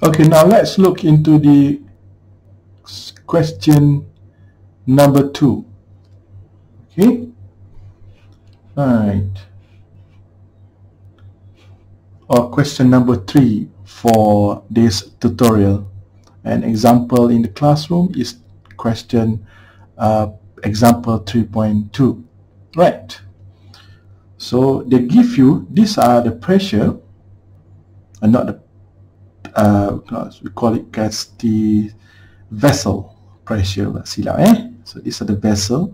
Okay, now let's look into the question number 2. Okay, right, or question number 3 for this tutorial. An example in the classroom is question example 3.2. Right, so they give you, these are the pressure, and not the we call it as the vessel pressure. So these are the vessel.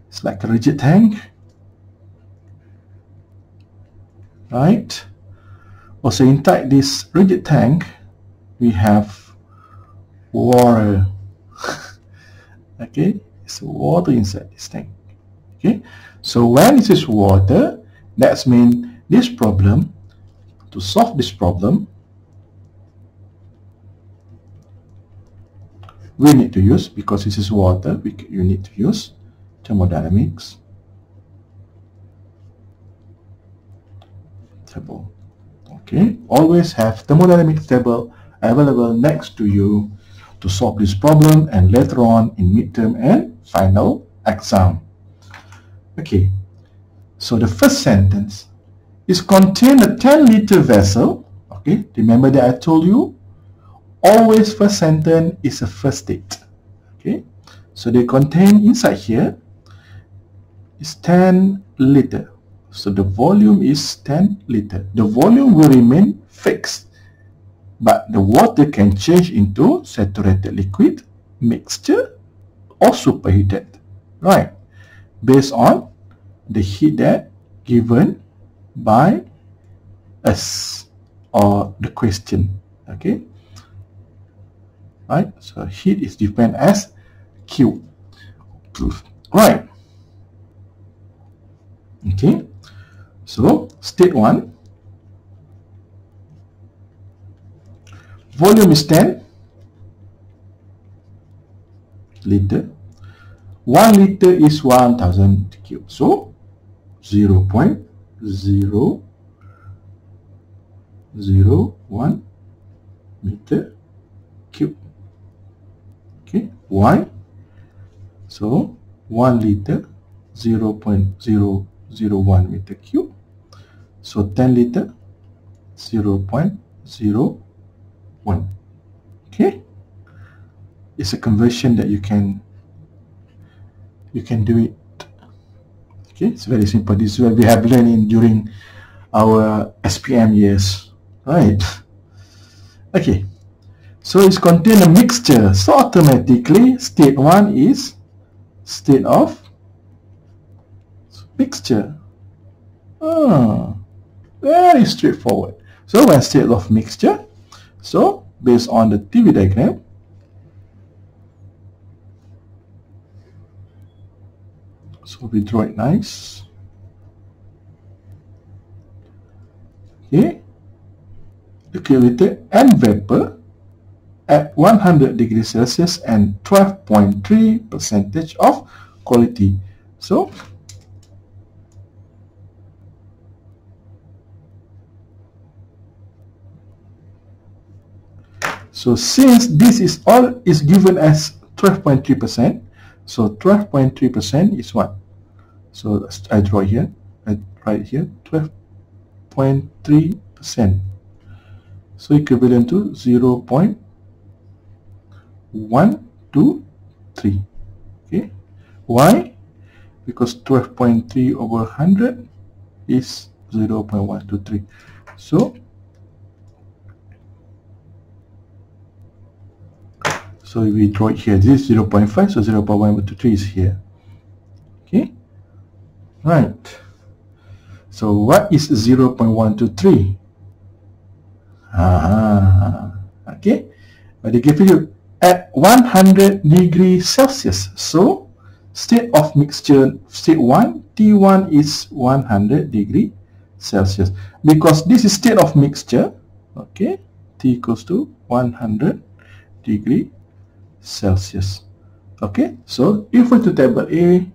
It's like a rigid tank, right? Also inside this rigid tank we have water. Okay, it's water inside this tank. Okay, so when it is water, that means this problem, to solve this problem, we need to use, because this is water, you need to use thermodynamics table. Okay, always have thermodynamics table available next to you to solve this problem, and later on in midterm and final exam. Okay, so the first sentence is contain a 10-liter vessel. Okay, remember that I told you always first sentence is a first state. Okay, so they contain inside here is 10 liter. So the volume is 10 liter. The volume will remain fixed, but the water can change into saturated liquid, mixture, or superheated, right? Based on the heat that given by us or the question. Okay, right? So heat is defined as Q. Right. Okay. So state 1. Volume is 10 liter. 1 liter is 1000 cube. So 0.0001 meter cube. Okay, why? So 1 liter 0.001 meter cube. So 10 liter 0.01. Okay, it's a conversion that you can do it. Okay, it's very simple. This is what we have learned during our SPM years, right? Okay, so it's contain a mixture. So automatically state 1 is state of mixture. Very straightforward. So when state of mixture, so based on the TV diagram, so we draw it nice. Okay, liquid and vapor at 100 degrees Celsius and 12.3% of quality. So since this is all is given as 12.3%, so 12.3% is what? So I draw here, I write here 12.3%. So equivalent to 0.123. Okay, why? Because 12.3 over 100 is 0.123. So we draw it here. This is 0.5, so 0.123 is here. Okay, right. So what is 0.123? Okay, but they give you at 100 degrees Celsius. So state of mixture, state 1, T1 is 100 degrees Celsius. Because this is state of mixture, okay, T equals to 100 degrees Celsius. Okay, so if we to table A,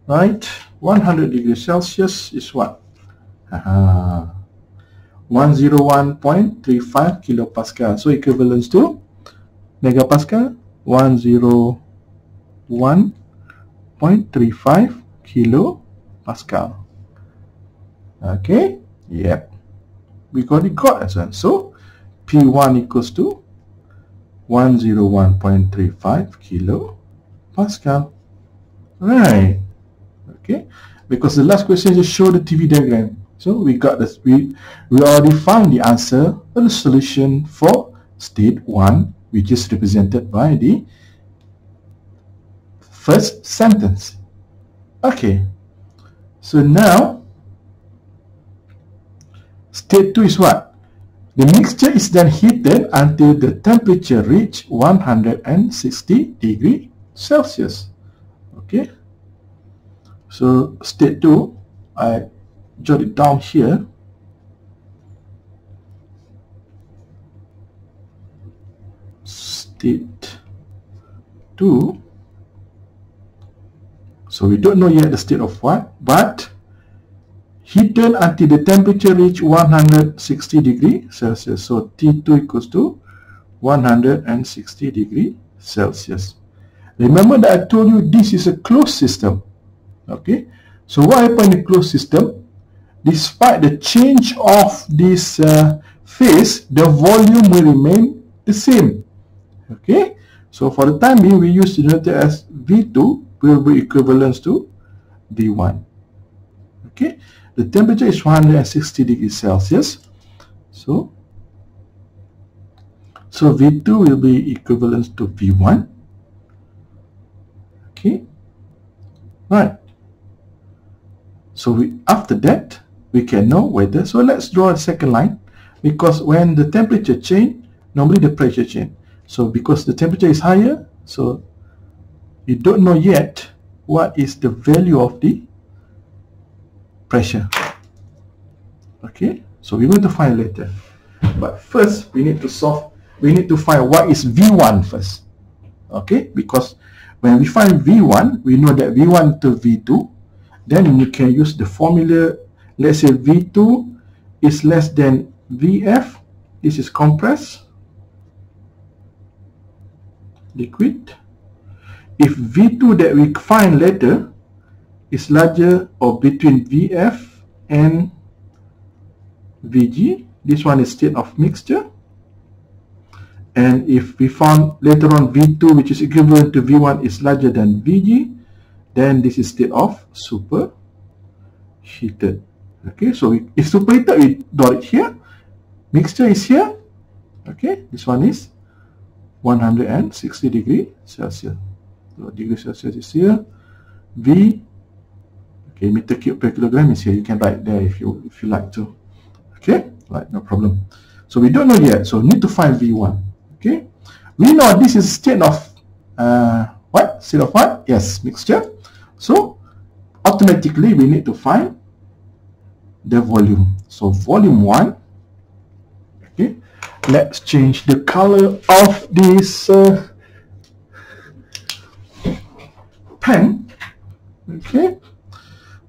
right, 100 degrees Celsius is what? 101.35 kilopascal. So equivalence to megapascal, 101.35 kilopascal. Okay, yep, we got it as well. So P1 equals to 101.35 kilopascal. Right. Okay, because the last question just showed the TV diagram. So we got this. We already found the answer or the solution for state 1, which is represented by the first sentence. Okay, so now state 2 is what? The mixture is then heated until the temperature reach 160 degrees Celsius. Okay, so state 2, I jot it down here. State 2. So we don't know yet the state of what, but heated until the temperature reach 160 degrees Celsius. So T2 equals to 160 degrees Celsius. Remember that I told you this is a closed system. Okay, so what happens in a closed system? Despite the change of this phase, the volume will remain the same. Okay, so for the time being, we use denoted as V2 will be equivalent to V1. Okay, the temperature is 160 degrees Celsius. So V2 will be equivalent to V1. Okay, right. So after that, we can know whether, so let's draw a second line, because when the temperature change, normally the pressure change. So because the temperature is higher, so you don't know yet what is the value of the pressure. Okay, so we're going to find later. But first, we need to find what is V1 first. Okay, because when we find V1, we know that V1 to V2, then you can use the formula. Let's say V2 is less than Vf. This is compressed liquid. If V2 that we find later is larger or between Vf and Vg, this one is state of mixture. And if we found later on V2, which is equivalent to V1, is larger than Vg, then this is state of superheated. Okay, so if superheated, we dot it here. Mixture is here. Okay, this one is 160 degrees Celsius. So degree Celsius is here. V, okay, meter cube per kilogram is here. You can write there if you like to. Okay, right, no problem. So we don't know yet, so we need to find V1. Okay, we know this is state of what? State of what? Yes, mixture. So automatically we need to find the volume. So volume 1. Okay, let's change the color of this pen. Okay,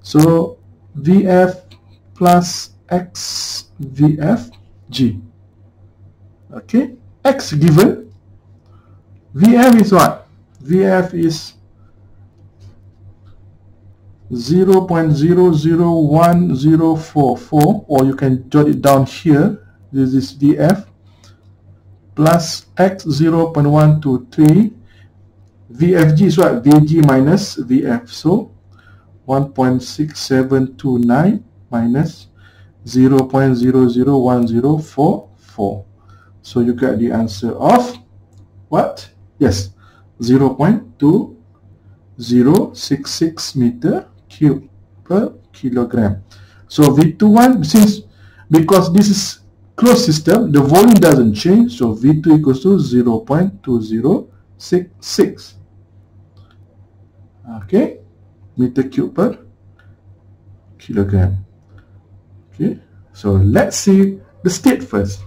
so Vf plus X Vf G. Okay, X given. Vf is what? Vf is 0.001044, or you can jot it down here. This is Vf plus X 0.123. Vfg is what? Vg minus Vf. So 1.6729 minus 0.001044. So you get the answer of what? Yes, 0.2066 meter cube per kilogram. So V21, because this is closed system, the volume doesn't change, so V2 equals to 0.2066. Okay, meter cube per kilogram. Okay, so let's see the state first.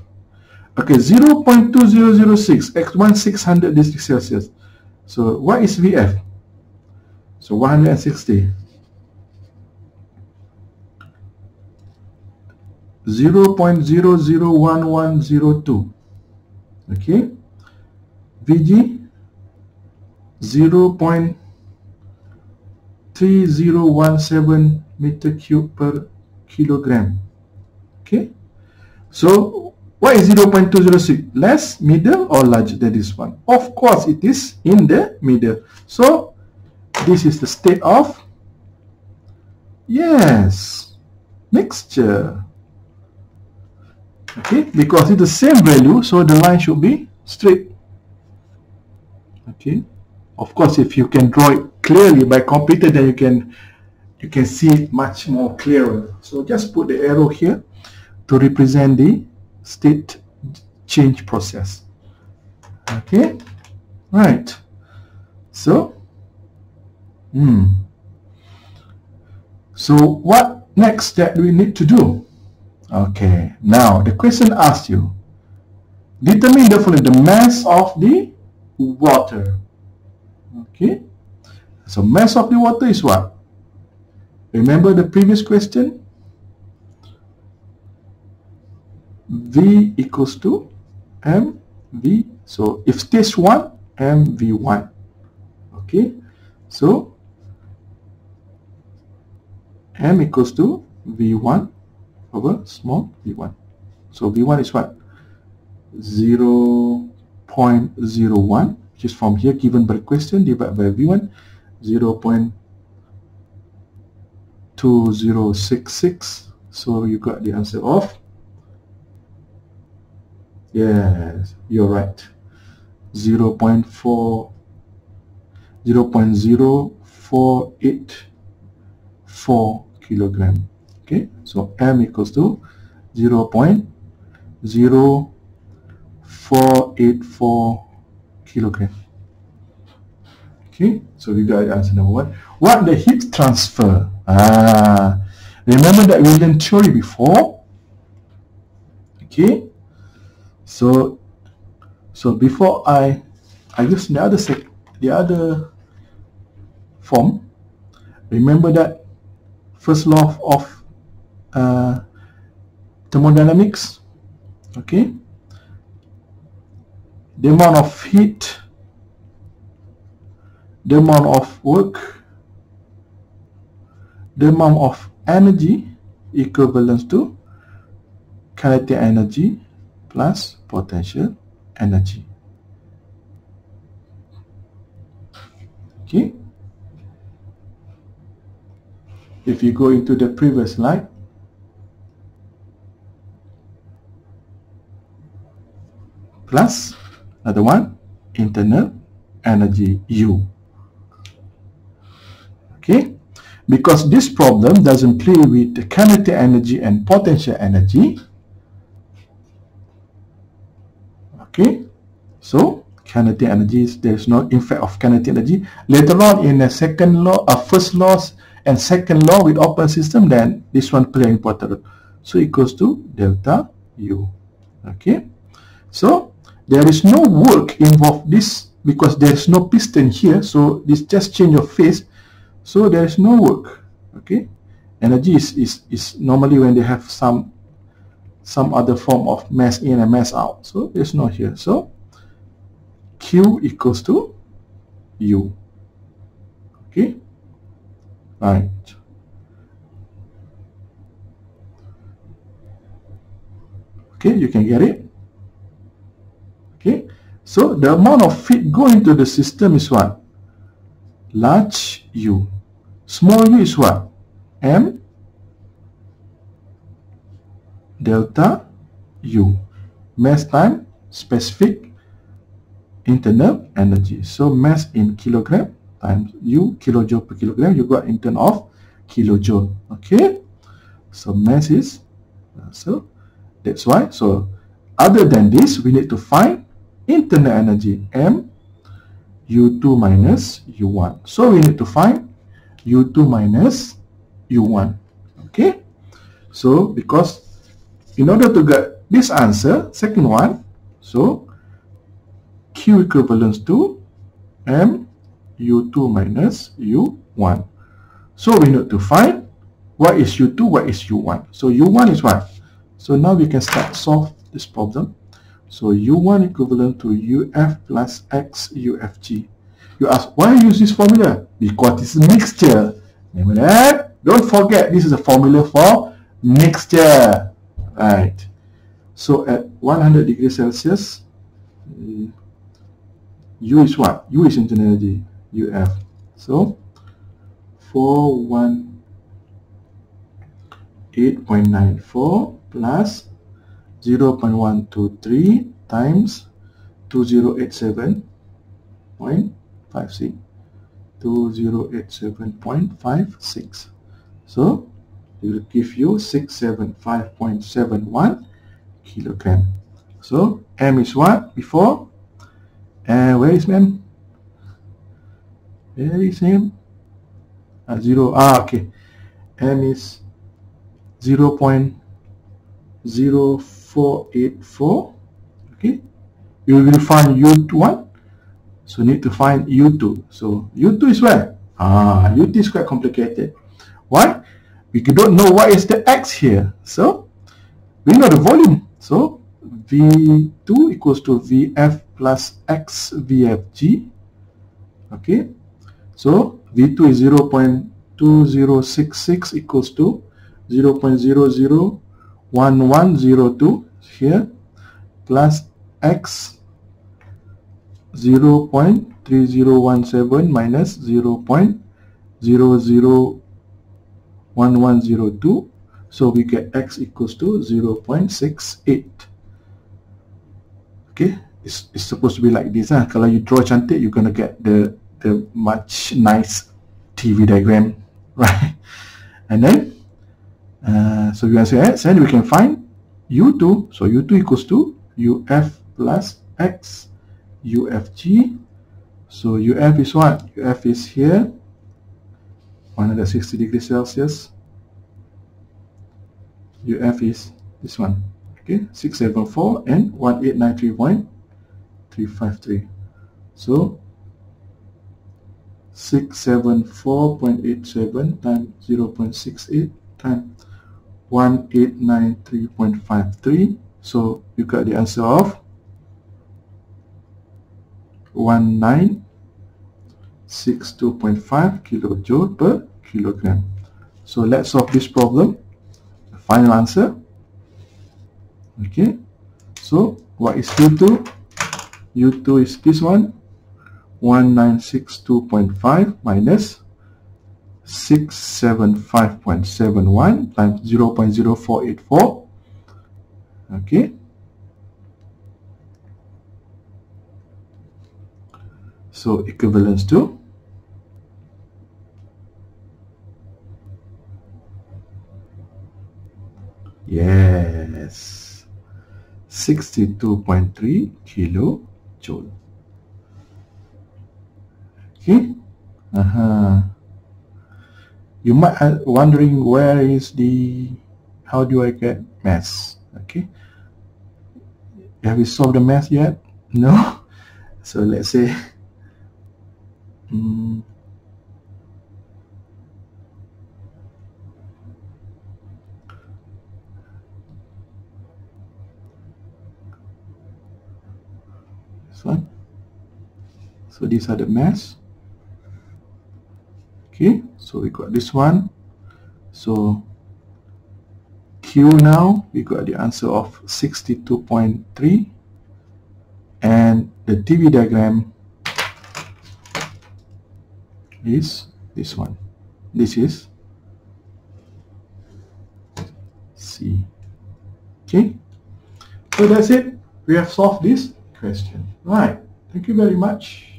Okay, 0.2006 x 1600 degrees Celsius. So what is Vf? So 160. 0.001102. Okay, Vg 0.3017 meter cube per kilogram. Okay, so what is 0.206? Less, middle, or larger than this one? Of course, it is in the middle. So this is the state of, yes, mixture. Okay, because it's the same value, so the line should be straight. Okay, of course, if you can draw it clearly by computer, then you can see it much more clearer. So just put the arrow here to represent the state change process. Okay, right. So, so what next step do we need to do? Okay, now the question asks you, determine the mass of the water. Okay, so mass of the water is what? Remember the previous question? V equals to mv. So if stage 1, mv1. Okay, so m equals to v1 over small v1. So v1 is what? 0.01, which is from here given by the question, divided by v1, 0.2066. So you got the answer of, yes, you're right, 0.0484 kilogram. Okay, so m equals to 0.0484 kilogram. Okay, so we got answer number 1. What the heat transfer? Remember that we learned theory before. Okay, so before I use the other form, remember that first law of thermodynamics. Okay, the amount of heat, the amount of work, the amount of energy equivalent to kinetic energy plus potential energy. Okay, if you go into the previous slide, plus another one, internal energy U. Okay, because this problem doesn't play with the kinetic energy and potential energy. Okay, so kinetic energy, there's no effect of kinetic energy. Later on in the second law, first law and second law with open system, then this one play important role. So equals to delta U. Okay, so there is no work involved this because there is no piston here, so this just change of phase, so there is no work. Okay, energy is normally when they have some other form of mass in and mass out, so there's no here. So Q equals to U. Okay, right. Okay, you can get it. Okay, so the amount of heat going into the system is what? Large U. Small u is what? M delta U. Mass time specific internal energy. So mass in kilogram times U, kilojoule per kilogram, you got in terms of kilojoule. Okay, so mass is, so that's why. So other than this, we need to find internal energy, M U2 minus U1. So we need to find U2 minus U1. Okay, so because in order to get this answer, second one, so Q equivalents to M U2 minus U1. So we need to find what is U2, what is U1. So U1 is what? So now we can start solve this problem. So U1 equivalent to UF plus X UFG. You ask, why use this formula? Because it's a mixture. Remember that? Don't forget, this is a formula for mixture. Right. So at 100 degrees Celsius, U is what? U is internal energy, UF. So 418.94 plus 0.123 times 2087.56. 2087.56. So it will give you 675.71 kilogram. So M is what before? Where is M? Where is M? 0. Okay. M is 0.0484. Okay. You will find U1. So need to find U2. So U2 is where? U2 is quite complicated. Why? We don't know what is the X here. So we know the volume. So V2 equals to Vf plus X Vfg. Okay. So V2 is 0.2066 equals to 0.001102 here plus X 0.3017 minus 0.001102. So we get X equals to 0.68. Okay, it's supposed to be like this. Kalau you draw cantik, you're gonna get the much nice TV diagram, right? And then so we answer X, and we can find U2. So U2 equals to UF plus X UFG. So UF is what? UF is here, 160 degrees Celsius. UF is this one. Okay, 674 and 1893.353. So 674.87 times 0.68 times 1893.53. So you got the answer of 1962.5 kilojoule per kilogram. So let's solve this problem. The final answer. Okay. So what is U2? U2 is this one. 1962.5 minus 675.71 times 0.0484. Okay. So equivalence to yes, 62.3 kilojoule. Okay. You might be wondering where is how do I get mass? Okay. Have we solved the mass yet? No. So let's say this one. So these are the mass. Okay, so we got this one. So Q now, we got the answer of 62.3, and the TV diagram is this one. This is C. Okay, so that's it. We have solved this question. Right. Thank you very much.